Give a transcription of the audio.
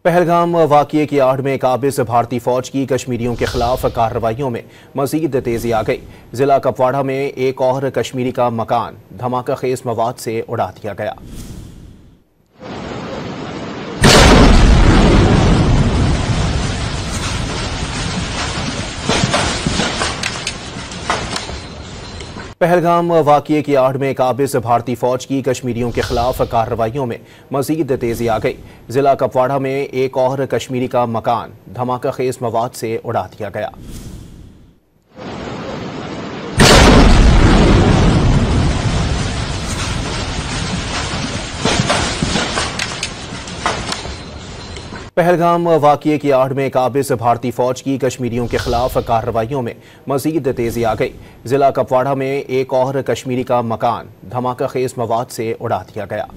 पहलगाम वाक़ये की आड़ में काबिज़ भारती फ़ौज की कश्मीरियों के खिलाफ कार्रवाइयों में मज़ीद तेज़ी आ गई। ज़िला कुपवाड़ा में एक और कश्मीरी का मकान धमाका खेज़ मवाद से उड़ा दिया गया। पहलगाम वाक़ये की आड़ में काबिज़ भारती फ़ौज की कश्मीरियों के खिलाफ कार्रवाइयों में मज़ीद तेज़ी आ गई। ज़िला कुपवाड़ा में एक और कश्मीरी का मकान धमाका खेज़ मवाद से उड़ा दिया गया। पहलगाम वाक़ये की आड़ में काबिज़ भारती फ़ौज की कश्मीरियों के खिलाफ कार्रवाइयों में मज़ीद तेज़ी आ गई। ज़िला कुपवाड़ा में एक और कश्मीरी का मकान धमाका खेज़ मवाद से उड़ा दिया गया।